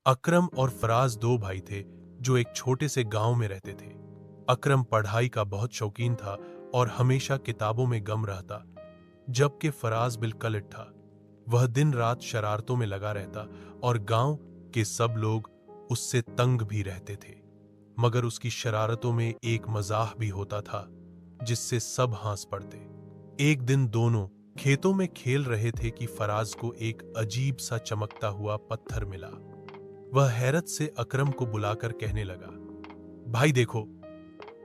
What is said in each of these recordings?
अकरम और फराज दो भाई थे जो एक छोटे से गांव में रहते थे। अकरम पढ़ाई का बहुत शौकीन था और हमेशा किताबों में गम रहता, जबकि फराज बिल्कुल था। वह दिन रात शरारतों में लगा रहता और गांव के सब लोग उससे तंग भी रहते थे। मगर उसकी शरारतों में एक मजाक भी होता था जिससे सब हंस पड़ते। एक दिन दोनों खेतों में खेल रहे थे कि फराज को एक अजीब सा चमकता हुआ पत्थर मिला। वह हैरत से अकरम को बुलाकर कहने लगा, भाई देखो,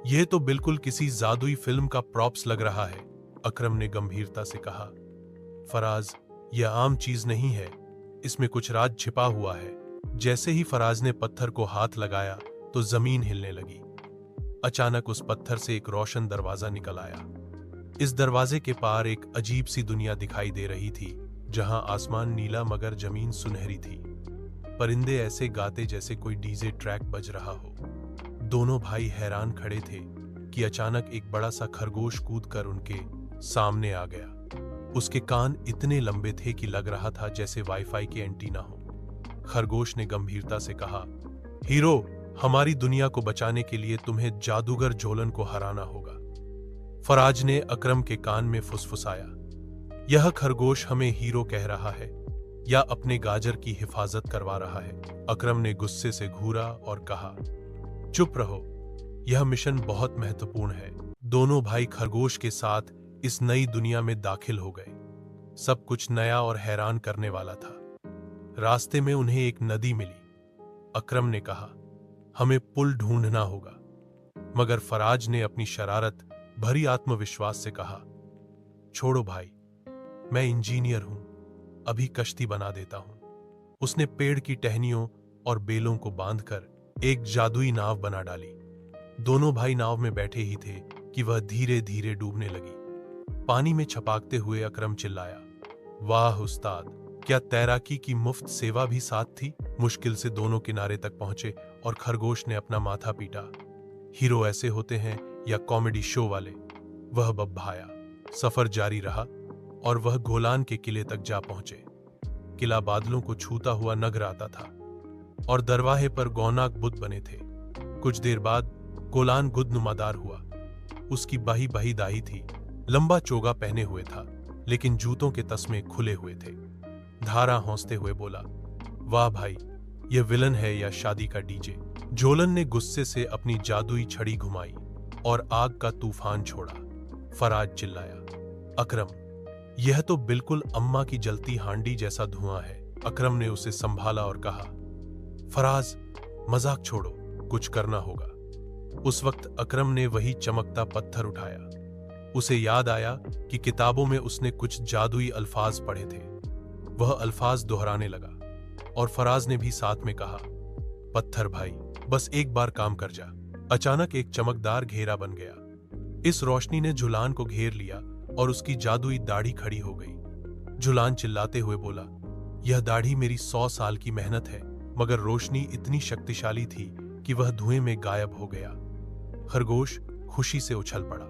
यह तो बिल्कुल किसी जादुई फिल्म का प्रॉप्स लग रहा है। अकरम ने गंभीरता से कहा, फराज, यह आम चीज नहीं है, इसमें कुछ राज छिपा हुआ है। जैसे ही फराज ने पत्थर को हाथ लगाया तो जमीन हिलने लगी। अचानक उस पत्थर से एक रोशन दरवाजा निकल आया। इस दरवाजे के पार एक अजीब सी दुनिया दिखाई दे रही थी, जहां आसमान नीला मगर जमीन सुनहरी थी। परिंदे ऐसे गाते जैसे कोई डीजे ट्रैक बज रहा हो। दोनों भाई हैरान खड़े थे कि अचानक एक बड़ा सा खरगोश कूदकर उनके सामने आ गया। उसके कान इतने लंबे थे कि लग रहा था जैसे वाईफाई के एंटीना हो। खरगोश ने गंभीरता से कहा, हीरो, हमारी दुनिया को बचाने के लिए तुम्हें जादूगर झोलन को हराना होगा। फराज ने अकरम के कान में फुसफुसाया, यह खरगोश हमें हीरो कह रहा है या अपने गाजर की हिफाजत करवा रहा है। अकरम ने गुस्से से घूरा और कहा, चुप रहो, यह मिशन बहुत महत्वपूर्ण है। दोनों भाई खरगोश के साथ इस नई दुनिया में दाखिल हो गए। सब कुछ नया और हैरान करने वाला था। रास्ते में उन्हें एक नदी मिली। अकरम ने कहा, हमें पुल ढूंढना होगा, मगर फराज ने अपनी शरारत भरी आत्मविश्वास से कहा, छोड़ो भाई, मैं इंजीनियर हूं, अभी कश्ती बना देता हूं। उसने पेड़ की टहनियों और बेलों को बांधकर एक जादुई नाव बना डाली। दोनों भाई नाव में बैठे ही थे कि वह धीरे धीरे डूबने लगी। पानी में छपाकते हुए अकरम चिल्लाया, वाह उस्ताद, क्या तैराकी की मुफ्त सेवा भी साथ थी। मुश्किल से दोनों किनारे तक पहुंचे और खरगोश ने अपना माथा पीटा, हीरो ऐसे होते हैं या कॉमेडी शो वाले। वह बब्बाया। सफर जारी रहा और वह गोलान के किले तक जा पहुंचे। किला बादलों को छूता हुआ नजर आता था और दरवाजे पर गौनाक बुत बने थे। कुछ देर बाद गोलान गुदनुमादार हुआ। उसकी बही बही दाढ़ी थी, लंबा चोगा पहने हुए था, लेकिन जूतों के तस्मे खुले हुए थे। धारा हौंसते हुए बोला, वाह भाई, यह विलन है या शादी का डीजे। झोलन ने गुस्से से अपनी जादुई छड़ी घुमाई और आग का तूफान छोड़ा। फराज चिल्लाया, अकरम, यह तो बिल्कुल अम्मा की जलती हांडी जैसा धुआं है। अकरम ने उसे संभाला और कहा, फराज, मजाक छोड़ो, कुछ करना होगा। उस वक्त अकरम ने वही चमकता पत्थर उठाया। उसे याद आया कि किताबों में उसने कुछ जादुई अल्फाज पढ़े थे। वह अल्फाज दोहराने लगा और फराज ने भी साथ में कहा, पत्थर भाई, बस एक बार काम कर जा। अचानक एक चमकदार घेरा बन गया। इस रोशनी ने झुलान को घेर लिया और उसकी जादुई दाढ़ी खड़ी हो गई। झुलान चिल्लाते हुए बोला, यह दाढ़ी मेरी 100 साल की मेहनत है। मगर रोशनी इतनी शक्तिशाली थी कि वह धुएं में गायब हो गया। खरगोश खुशी से उछल पड़ा।